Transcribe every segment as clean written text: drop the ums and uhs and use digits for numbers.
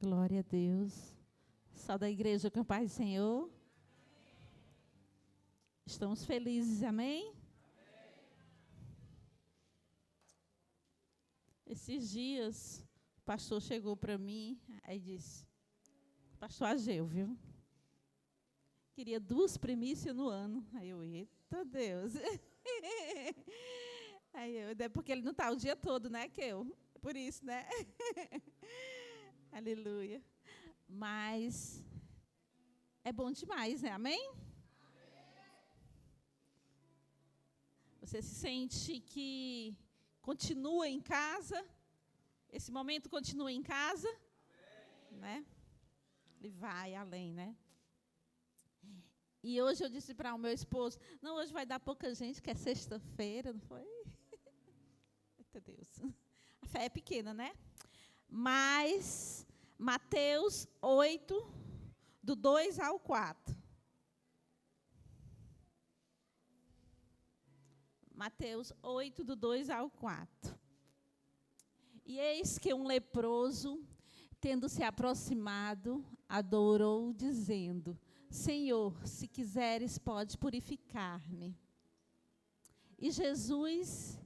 Glória a Deus. Sal da igreja com a paz do Senhor. Estamos felizes, amém? Esses dias, o pastor chegou para mim, aí disse, pastor Ageu, viu? Queria 2 primícias no ano. Aí eu, eita Deus. Aí eu, é porque ele não está o dia todo, né, que eu? Por isso, né? Aleluia. Mas é bom demais, né? Amém? Você se sente que continua em casa? Esse momento continua em casa? Né? Ele vai além, né? E hoje eu disse para o meu esposo, não, hoje vai dar pouca gente, que é sexta-feira, não foi? Eita Deus. A fé é pequena, né? Mas Mateus 8, do 2 ao 4. Mateus 8, do 2 ao 4. E eis que um leproso, tendo se aproximado, adorou, dizendo, Senhor, se quiseres, pode purificar-me. E Jesus,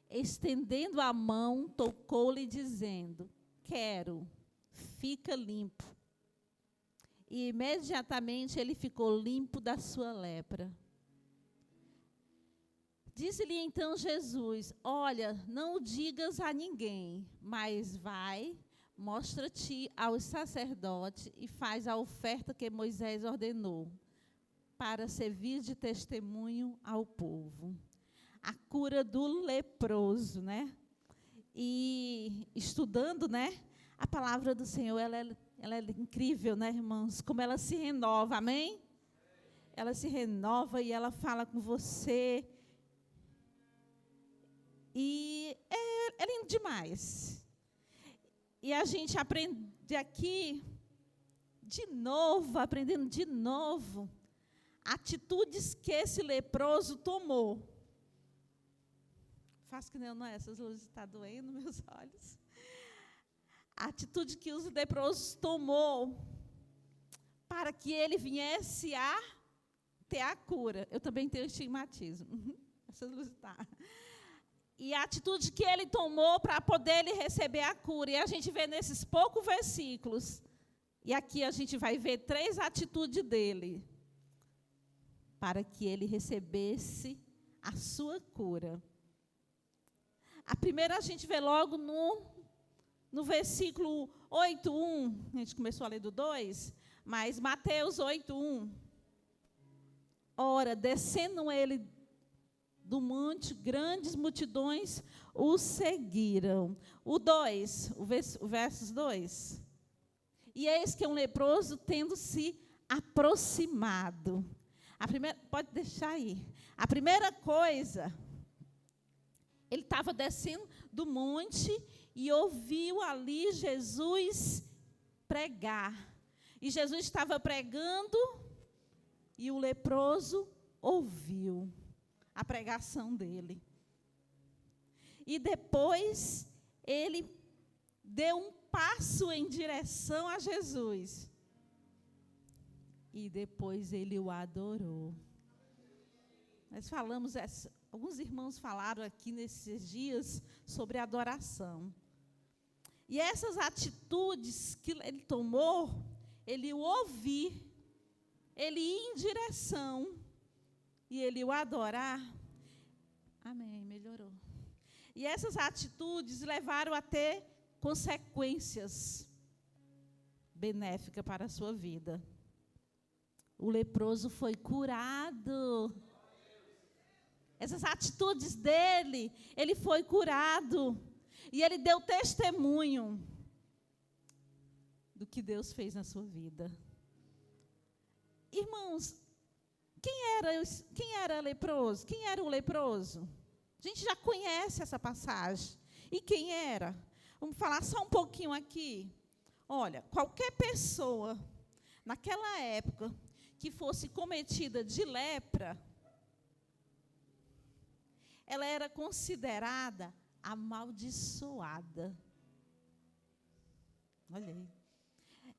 estendendo a mão, tocou-lhe, dizendo, quero, fica limpo. E imediatamente ele ficou limpo da sua lepra. Disse-lhe então Jesus, olha, não o digas a ninguém, mas vai, mostra-te aos sacerdotes e faz a oferta que Moisés ordenou, para servir de testemunho ao povo. A cura do leproso, né? E estudando, né? A palavra do Senhor, ela é incrível, né, irmãos? Como ela se renova, amém? Ela se renova e ela fala com você. E é lindo demais. E a gente aprende aqui, de novo, aprendendo de novo, atitudes que esse leproso tomou. Faço que nem eu, não é? Essas luzes estão doendo meus olhos. A atitude que os leprosos tomou para que ele viesse a ter a cura. Eu também tenho estigmatismo. Essas luzes estão. E a atitude que ele tomou para poder ele receber a cura. E a gente vê nesses poucos versículos. E aqui a gente vai ver 3 atitudes dele. Para que ele recebesse a sua cura. A primeira a gente vê logo no versículo 8:1. A gente começou a ler do 2. Mas Mateus 8:1. Ora, descendo ele do monte, grandes multidões o seguiram. O 2, o versos 2. E eis que um leproso, tendo se aproximado. A primeira, pode deixar aí. A primeira coisa, ele estava descendo do monte e ouviu ali Jesus pregar. E Jesus estava pregando e o leproso ouviu a pregação dele. E depois ele deu um passo em direção a Jesus. E depois ele o adorou. Nós falamos, alguns irmãos falaram aqui nesses dias sobre adoração. E essas atitudes que ele tomou, ele o ouvir, ele ir em direção e ele o adorar. Amém, melhorou. E essas atitudes levaram a ter consequências benéficas para a sua vida. O leproso foi curado. Essas atitudes dele, ele foi curado. E ele deu testemunho do que Deus fez na sua vida. Irmãos, quem era leproso? Quem era o leproso? A gente já conhece essa passagem. E quem era? Vamos falar só um pouquinho aqui. Olha, qualquer pessoa, naquela época, que fosse cometida de lepra, ela era considerada amaldiçoada. Olha aí.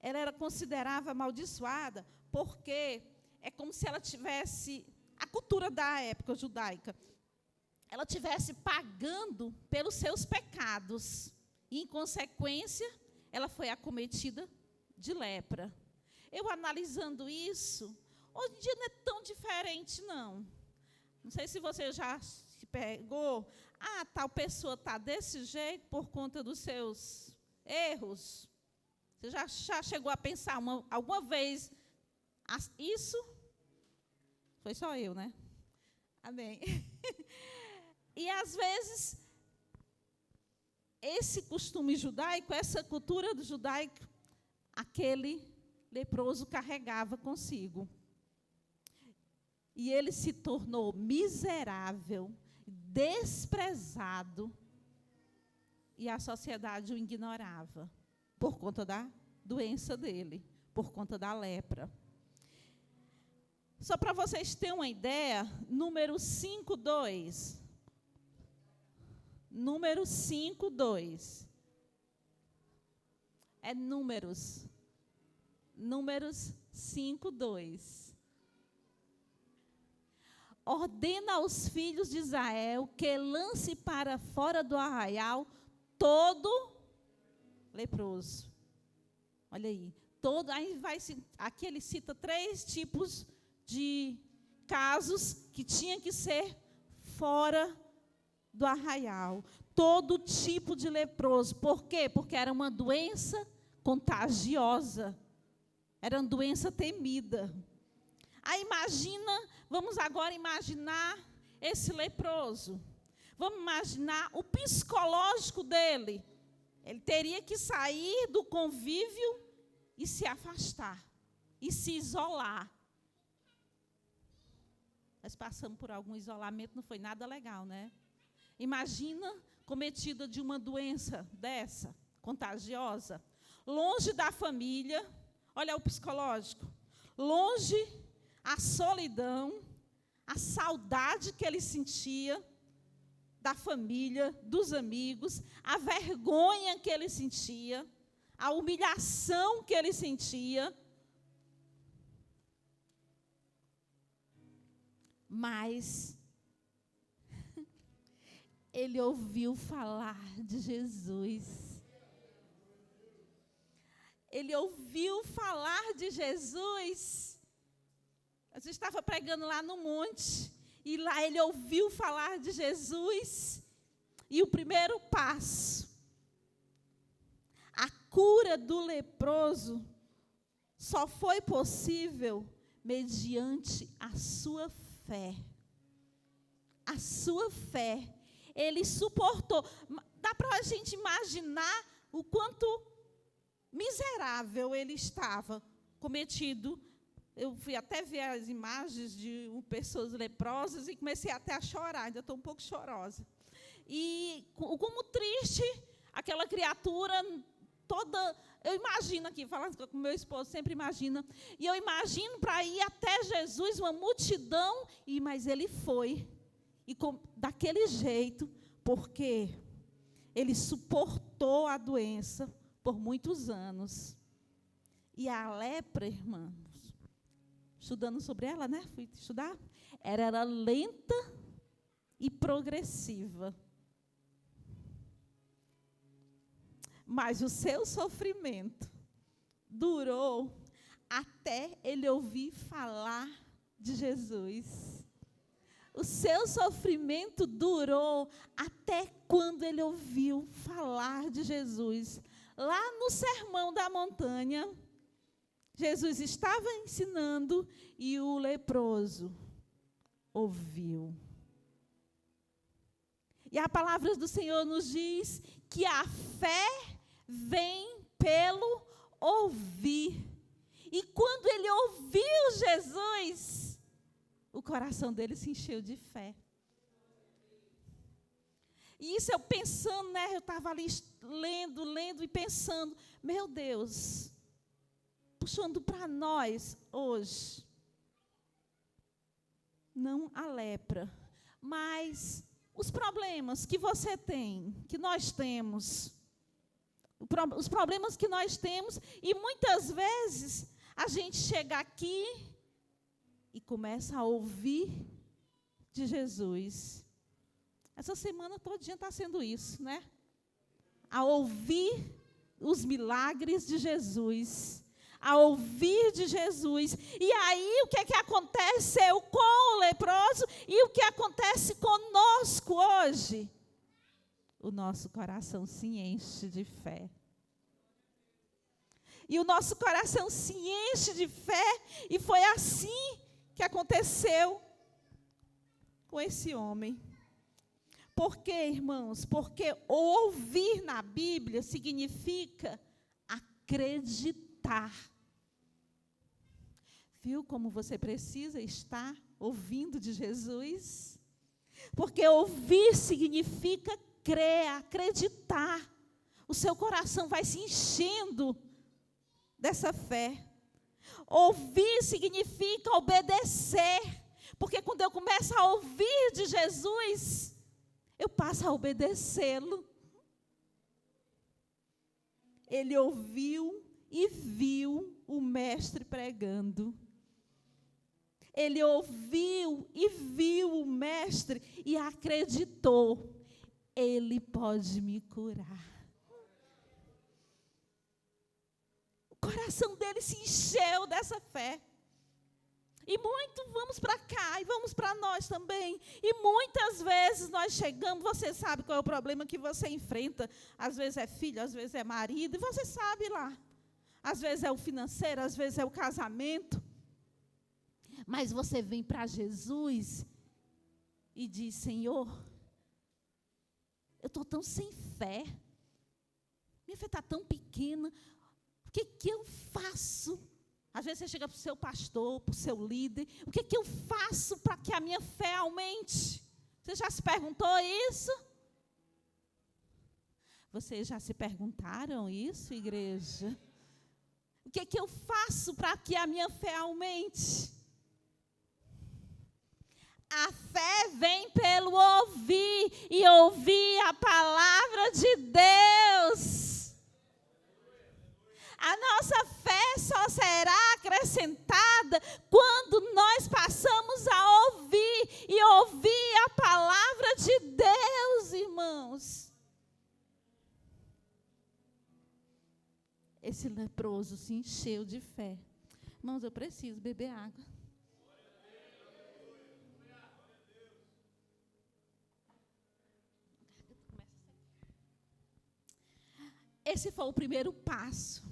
ela era considerada amaldiçoada porque é como se ela tivesse, a cultura da época judaica, ela tivesse pagando pelos seus pecados. E, em consequência, ela foi acometida de lepra. Eu analisando isso, hoje em dia não é tão diferente, não. Não sei se você já se pegou, tal pessoa está desse jeito por conta dos seus erros. Você já chegou a pensar alguma vez isso? Foi só eu, né? Amém. E, às vezes, esse costume judaico, essa cultura do judaico, aquele leproso carregava consigo. E ele se tornou miserável, desprezado, e a sociedade o ignorava, por conta da doença dele, por conta da lepra. Só para vocês terem uma ideia, número 5:2. Número 5:2. É Números. Números 5:2. Ordena aos filhos de Israel que lance para fora do arraial todo leproso. Olha aí. Aqui ele cita 3 tipos de casos que tinham que ser fora do arraial. Todo tipo de leproso. Por quê? Porque era uma doença contagiosa. Era uma doença temida. Aí vamos agora imaginar esse leproso. Vamos imaginar o psicológico dele. Ele teria que sair do convívio e se afastar. E se isolar. Nós passamos por algum isolamento, não foi nada legal, né? Imagina cometida de uma doença dessa, contagiosa, longe da família, olha o psicológico, longe a solidão, a saudade que ele sentia da família, dos amigos, a vergonha que ele sentia, a humilhação que ele sentia. Mas ele ouviu falar de Jesus. Ele ouviu falar de Jesus. Eu estava pregando lá no monte, e lá ele ouviu falar de Jesus. E o primeiro passo, a cura do leproso, só foi possível mediante a sua fé. A sua fé. Ele suportou. Dá para a gente imaginar o quanto miserável ele estava, cometido. Eu fui até ver as imagens de pessoas leprosas e comecei até a chorar, ainda estou um pouco chorosa. E como triste, aquela criatura toda, eu imagino aqui, falando com meu esposo, sempre imagina, e eu imagino para ir até Jesus, uma multidão, mas ele foi, e daquele jeito, porque ele suportou a doença por muitos anos. E a lepra, irmãos, estudando sobre ela, né? Fui estudar. Era lenta e progressiva. Mas o seu sofrimento durou até ele ouvir falar de Jesus. O seu sofrimento durou até quando ele ouviu falar de Jesus. Lá no Sermão da Montanha, Jesus estava ensinando e o leproso ouviu. E a palavra do Senhor nos diz que a fé vem pelo ouvir. E quando ele ouviu Jesus, o coração dele se encheu de fé. E isso eu pensando, né? Eu estava ali lendo e pensando, meu Deus, puxando para nós hoje, não a lepra, mas os problemas que você tem, que nós temos, os problemas que nós temos, e muitas vezes a gente chega aqui e começa a ouvir de Jesus. Essa semana todinha está sendo isso, né? A ouvir os milagres de Jesus, a ouvir de Jesus. E aí, o que é que aconteceu com o leproso e o que acontece conosco hoje? O nosso coração se enche de fé. E o nosso coração se enche de fé, e foi assim que aconteceu com esse homem. Por quê, irmãos? Porque ouvir na Bíblia significa acreditar. Viu como você precisa estar ouvindo de Jesus? Porque ouvir significa crer, acreditar. O seu coração vai se enchendo dessa fé. Ouvir significa obedecer. Porque quando eu começo a ouvir de Jesus, eu passo a obedecê-lo. Ele ouviu e viu o mestre pregando. Ele ouviu e viu o mestre e acreditou. Ele pode me curar. O coração dele se encheu dessa fé. E muito vamos para cá, e vamos para nós também. E muitas vezes nós chegamos, você sabe qual é o problema que você enfrenta. Às vezes é filho, às vezes é marido, e você sabe lá. Às vezes é o financeiro, às vezes é o casamento. Mas você vem para Jesus e diz: Senhor, eu estou tão sem fé. Minha fé está tão pequena. O que eu faço? Às vezes você chega para o seu pastor, para o seu líder. O que eu faço para que a minha fé aumente? Você já se perguntou isso? Vocês já se perguntaram isso, igreja? O que eu faço para que a minha fé aumente? A fé vem pelo ouvir, e ouvir a palavra de Deus. A nossa fé só será acrescentada quando nós passamos a ouvir, e ouvir a palavra de Deus, irmãos. Esse leproso se encheu de fé. Irmãos, eu preciso beber água. Esse foi o primeiro passo.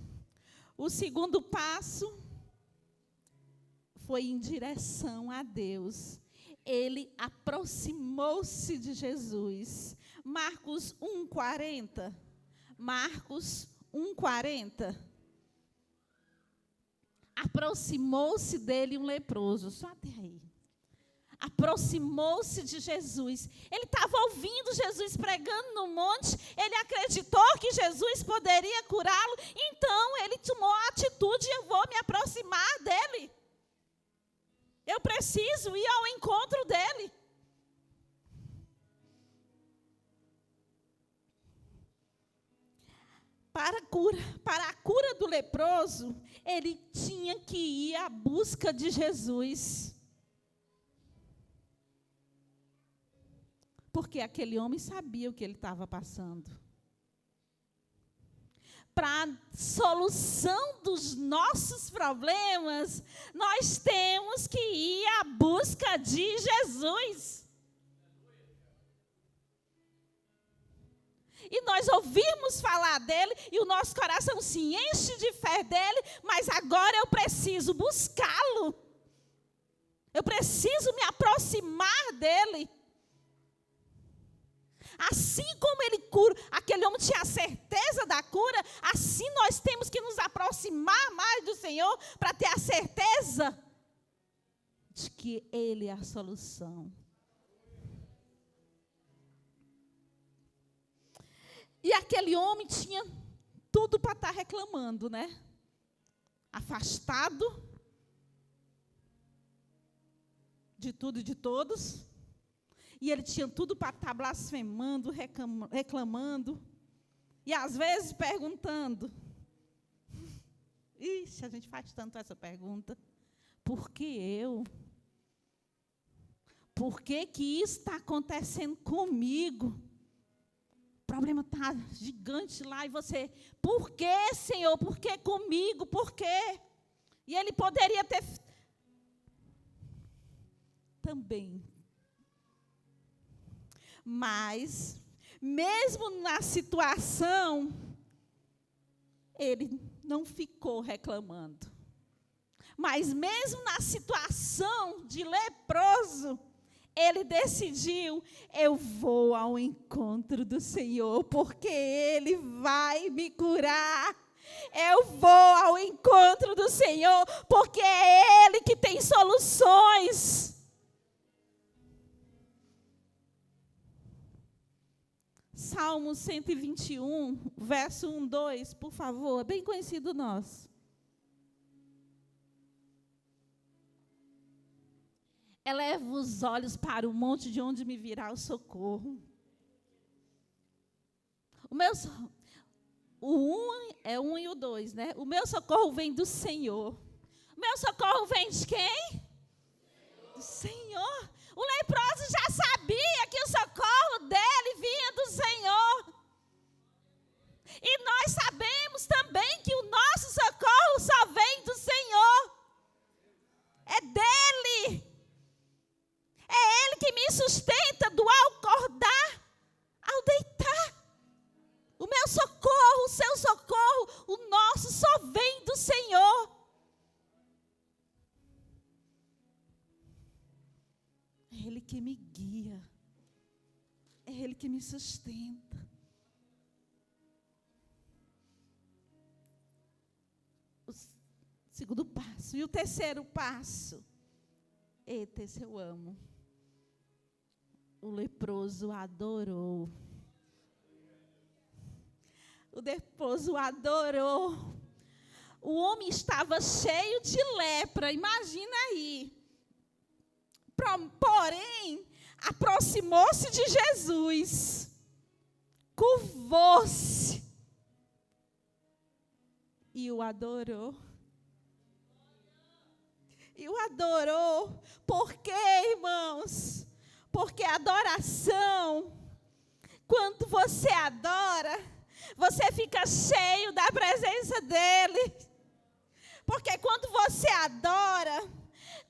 O segundo passo foi em direção a Deus. Ele aproximou-se de Jesus. Marcos 1:40. Marcos 1:40. Aproximou-se dele um leproso. Só até aí. Aproximou-se de Jesus. Ele estava ouvindo Jesus pregando no monte. Ele acreditou que Jesus poderia curá-lo. Então, ele tomou a atitude: eu vou me aproximar dele. Eu preciso ir ao encontro dele. Para a cura do leproso, ele tinha que ir à busca de Jesus. Porque aquele homem sabia o que ele estava passando. Para a solução dos nossos problemas, nós temos que ir à busca de Jesus. E nós ouvimos falar dele, e o nosso coração se enche de fé dele, mas agora eu preciso buscá-lo. Eu preciso me aproximar dele. Assim como ele cura, aquele homem tinha a certeza da cura, assim nós temos que nos aproximar mais do Senhor para ter a certeza de que Ele é a solução. E aquele homem tinha tudo para estar reclamando, né? Afastado de tudo e de todos. E ele tinha tudo para estar blasfemando, reclamando. E às vezes perguntando. Ixi, a gente faz tanto essa pergunta. Por que eu? Por que isso está acontecendo comigo? O problema está gigante lá e você, por que, Senhor? Por que comigo? Por quê? E ele poderia ter também. Mas, mesmo na situação, ele não ficou reclamando. Mas mesmo na situação de leproso, ele decidiu, eu vou ao encontro do Senhor, porque Ele vai me curar. Eu vou ao encontro do Senhor, porque é Ele que tem soluções. Salmo 121, verso 1, 2, por favor, é bem conhecido nosso. Eleva os olhos para o monte de onde me virá o socorro. O 1 é 1 e o 2, né? O meu socorro vem do Senhor. O meu socorro vem de quem? Do Senhor. O leproso já sabia que o socorro dele vinha do Senhor. E nós sabemos também que o nosso socorro só vem do Senhor. É dele. É Ele que me sustenta do acordar ao deitar. O meu socorro, o seu socorro, o nosso só vem do Senhor. É Ele que me guia. É Ele que me sustenta. O segundo passo. E o terceiro passo. Eita, esse eu amo. O leproso adorou. O leproso adorou. O homem estava cheio de lepra, imagina aí. Porém, aproximou-se de Jesus, curvou-se e o adorou. E o adorou. Por quê, irmãos? Porque a adoração, quando você adora, você fica cheio da presença dEle. Porque quando você adora,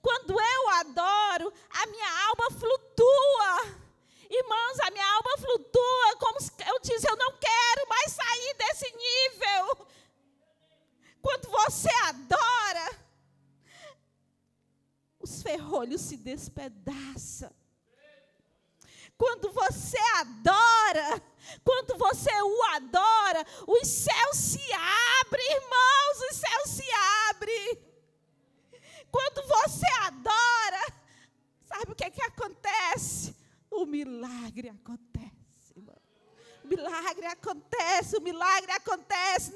quando eu adoro, a minha alma flutua. Irmãos, a minha alma flutua, como eu disse, eu não quero mais sair desse nível. Quando você adora, os ferrolhos se despedaçam. Quando você adora, quando você o adora, os céus se abrem, irmãos, os céus se abrem. Quando você adora, sabe o que acontece? O milagre acontece, irmão. O milagre acontece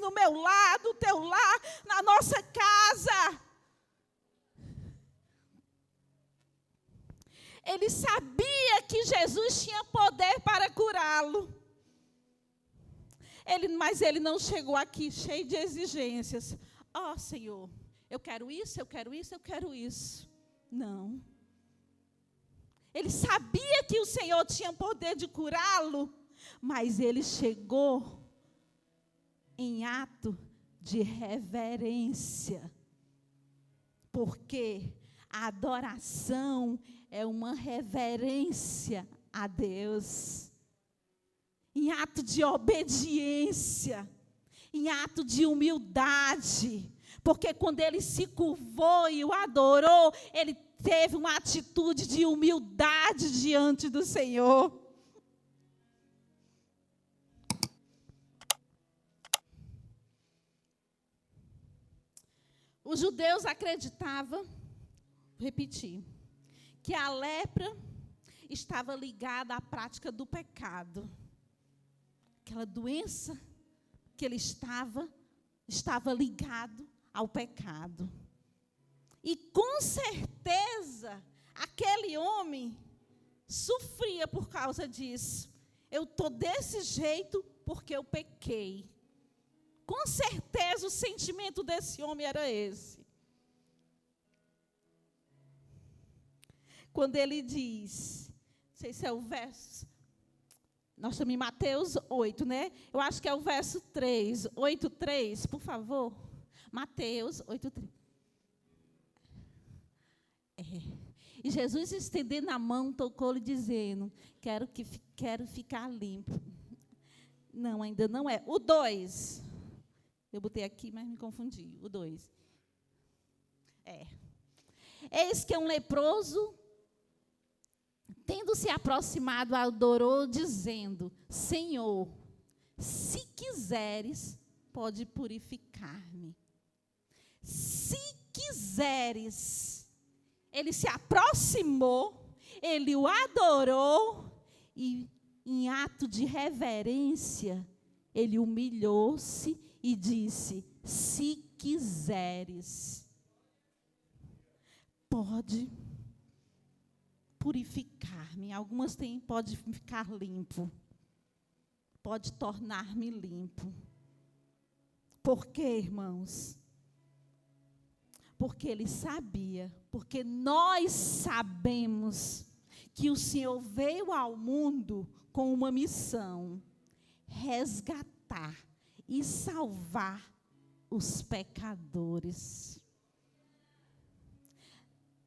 no meu lar, no teu lar, na nossa casa. Ele sabia que Jesus tinha poder para curá-lo. Mas ele não chegou aqui cheio de exigências. Ó, Senhor, eu quero isso, eu quero isso, eu quero isso. Não. Ele sabia que o Senhor tinha poder de curá-lo, mas ele chegou em ato de reverência. Porque a adoração é uma reverência a Deus. Em ato de obediência, em ato de humildade. Porque quando ele se curvou e o adorou, ele teve uma atitude de humildade diante do Senhor. Os judeus acreditavam, vou repetir, que a lepra estava ligada à prática do pecado. Aquela doença que ele estava ligado ao pecado. E com certeza, aquele homem sofria por causa disso. Eu estou desse jeito porque eu pequei. Com certeza o sentimento desse homem era esse. Quando ele diz, não sei se é o verso, nós estamos em Mateus 8, né? Eu acho que é o verso 3, 8:3, por favor. Mateus 8:3. E Jesus, estendendo a mão, tocou-lhe, dizendo, quero ficar limpo. Não, ainda não é. O 2. Eu botei aqui, mas me confundi. O 2. Eis que um leproso, tendo se aproximado, adorou, dizendo, Senhor, se quiseres, pode purificar-me. Se quiseres. Ele se aproximou, ele o adorou e, em ato de reverência, ele humilhou-se e disse, se quiseres, pode purificar-me. Algumas têm, pode ficar limpo. Pode tornar-me limpo. Por quê, irmãos? Porque ele sabia, porque nós sabemos que o Senhor veio ao mundo com uma missão: resgatar e salvar os pecadores.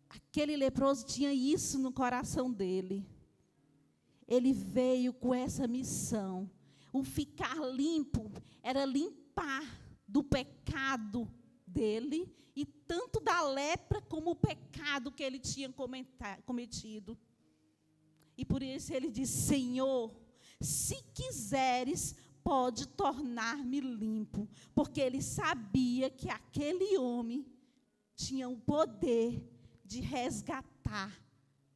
Aquele leproso tinha isso no coração dele. Ele veio com essa missão. O ficar limpo era limpar do pecado dele, e tanto da lepra como o pecado que ele tinha cometido. E por isso ele disse, Senhor, se quiseres, pode tornar-me limpo. Porque ele sabia que aquele homem tinha o poder de resgatar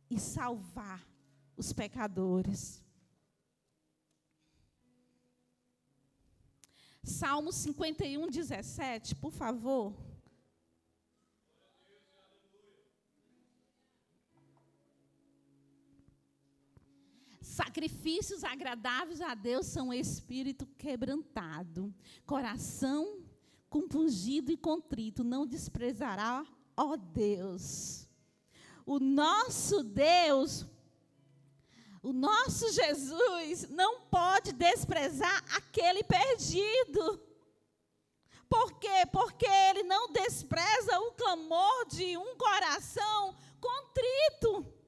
e salvar os pecadores. Salmo 51:17, por favor. Sacrifícios agradáveis a Deus são espírito quebrantado, coração compungido e contrito, não desprezará, ó Deus. O nosso Deus, o nosso Jesus não pode desprezar aquele perdido. Por quê? Porque ele não despreza o clamor de um coração contrito.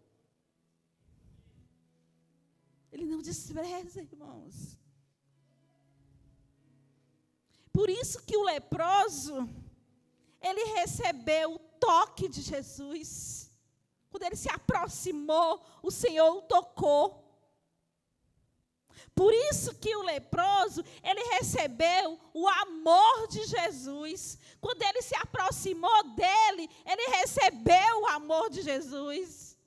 Ele não despreza, irmãos. Por isso que o leproso, ele recebeu o toque de Jesus. Quando ele se aproximou, o Senhor o tocou. Por isso que o leproso, ele recebeu o amor de Jesus. Quando ele se aproximou dele, ele recebeu o amor de Jesus.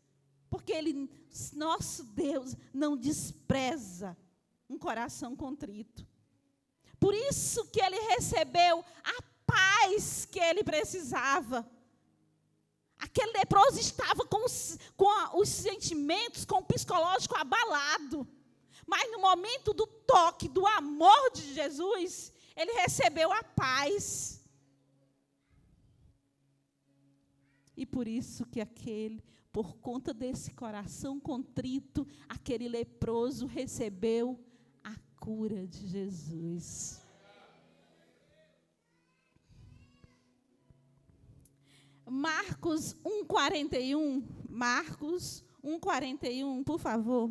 Porque ele, nosso Deus, não despreza um coração contrito. Por isso que ele recebeu a paz que ele precisava. Aquele leproso estava com os sentimentos, com o psicológico abalado. Mas no momento do toque, do amor de Jesus, ele recebeu a paz. E por isso que por conta desse coração contrito, aquele leproso recebeu a cura de Jesus. Marcos 1:41, Marcos 1:41, por favor.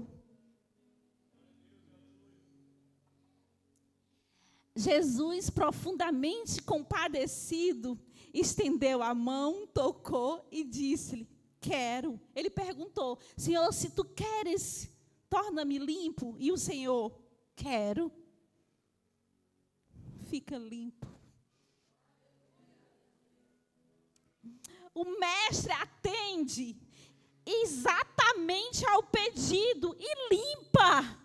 Jesus, profundamente compadecido, estendeu a mão, tocou e disse-lhe, quero. Ele perguntou, Senhor, se tu queres, torna-me limpo. E o Senhor, quero. Fica limpo. O mestre atende exatamente ao pedido e limpa.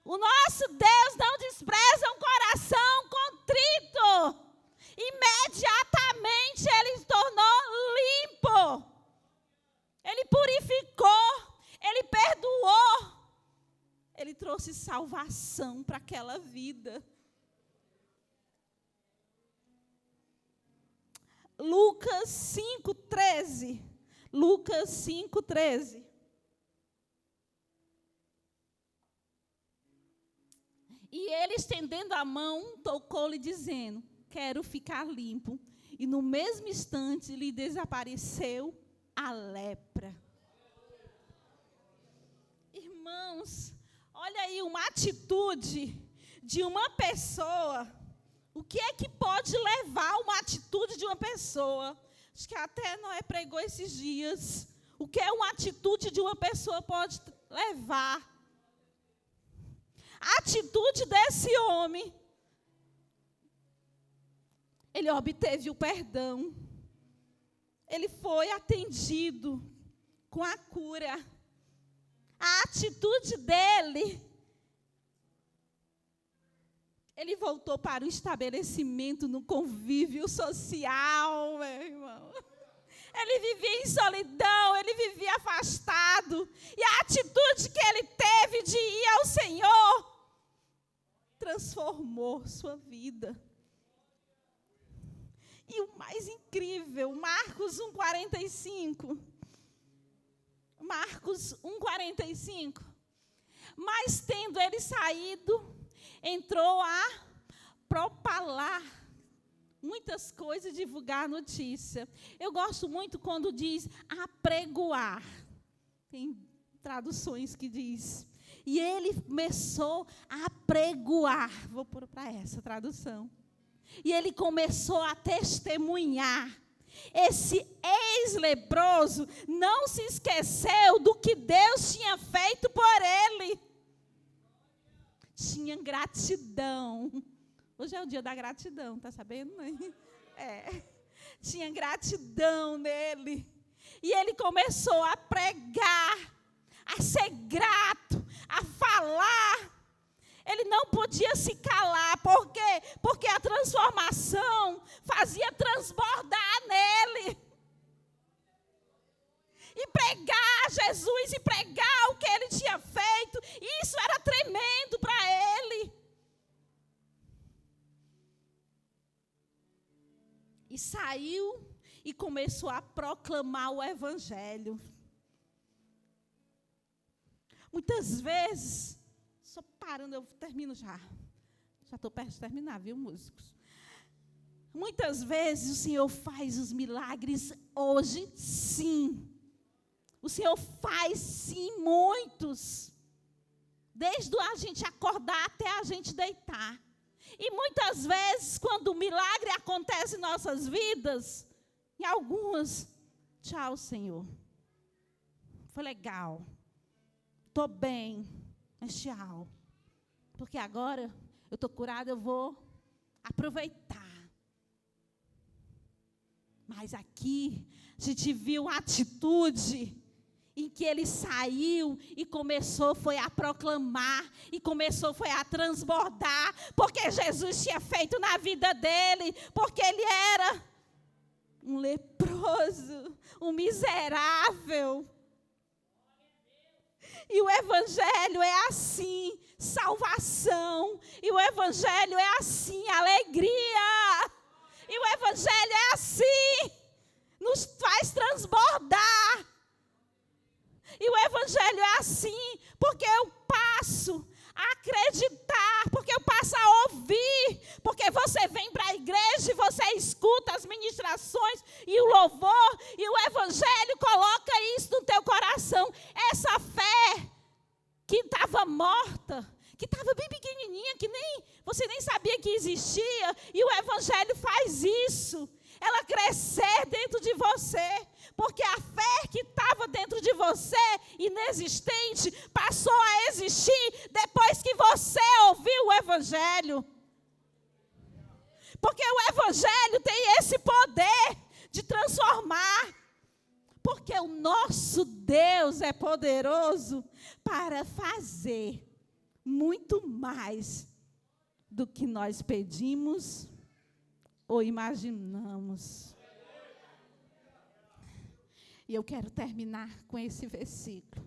O nosso Deus não despreza um coração contrito. Imediatamente ele se tornou limpo. Ele purificou, ele perdoou, ele trouxe salvação. salvação para aquela vida. Lucas 5:13. Lucas 5:13. E ele, estendendo a mão, tocou-lhe, dizendo: quero ficar limpo. E no mesmo instante lhe desapareceu a lepra. Irmãos, olha aí uma atitude de uma pessoa. O que é que pode levar uma atitude de uma pessoa? Acho que até Noé pregou esses dias. O que é uma atitude de uma pessoa pode levar? A atitude desse homem. Ele obteve o perdão. Ele foi atendido com a cura. A atitude dele, ele voltou para o estabelecimento no convívio social, meu irmão. Ele vivia em solidão, ele vivia afastado. E a atitude que ele teve de ir ao Senhor transformou sua vida. E o mais incrível, Marcos 1:45. Marcos 1:45. Mas tendo ele saído, entrou a propalar muitas coisas, divulgar a notícia. Eu gosto muito quando diz apregoar. Tem traduções que diz. E ele começou a apregoar. Vou pôr para essa tradução. E ele começou a testemunhar. Esse ex-leproso não se esqueceu do que Deus tinha feito por ele. Tinha gratidão. Hoje é o dia da gratidão, tá sabendo? Tinha gratidão nele. E ele começou a pregar, a ser grato, a falar. Ele não podia se calar. Por quê? Porque a transformação fazia transbordar nele. E pregar Jesus, e pregar o que ele tinha feito, isso era tremendo para ele. E saiu e começou a proclamar o evangelho. Muitas vezes, só parando, eu termino já. Já estou perto de terminar, viu, músicos? Muitas vezes o Senhor faz os milagres hoje, sim. O Senhor faz, sim, muitos. Desde a gente acordar até a gente deitar. E muitas vezes, quando o milagre acontece em nossas vidas, em algumas, tchau, Senhor. Foi legal. Estou bem, mas tchau. Porque agora eu estou curada, eu vou aproveitar. Mas aqui, a gente viu a atitude em que ele saiu e começou, foi a proclamar, e começou, foi a transbordar, porque Jesus tinha feito na vida dele, porque ele era um leproso, um miserável. E o evangelho é assim, salvação. E o evangelho é assim, alegria. E o evangelho é assim, nos faz transbordar. E o evangelho é assim, porque eu passo a acreditar, porque eu passo a ouvir, porque você vem para a igreja e você escuta as ministrações e o louvor, e o evangelho coloca isso no teu coração. Essa fé que estava morta, que estava bem pequenininha, que você nem sabia que existia, e o evangelho faz isso, ela crescer dentro de você, porque a fé que estava dentro de você, inexistente, passou a existir depois que você ouviu o evangelho. Porque o evangelho tem esse poder de transformar. Porque o nosso Deus é poderoso para fazer muito mais do que nós pedimos ou imaginamos. E eu quero terminar com esse versículo.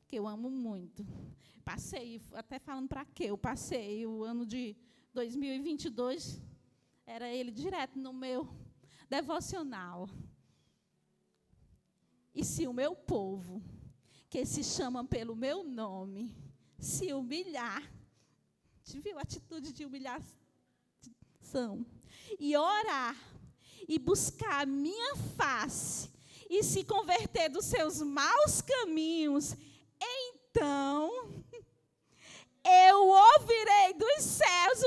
que eu amo muito. Passei, até falando para quê? Eu passei o ano de 2022, era ele direto no meu devocional. E se o meu povo, que se chama pelo meu nome, se humilhar, você viu a atitude de humilhação? E orar, e buscar a minha face, e se converter dos seus maus caminhos, então eu ouvirei dos céus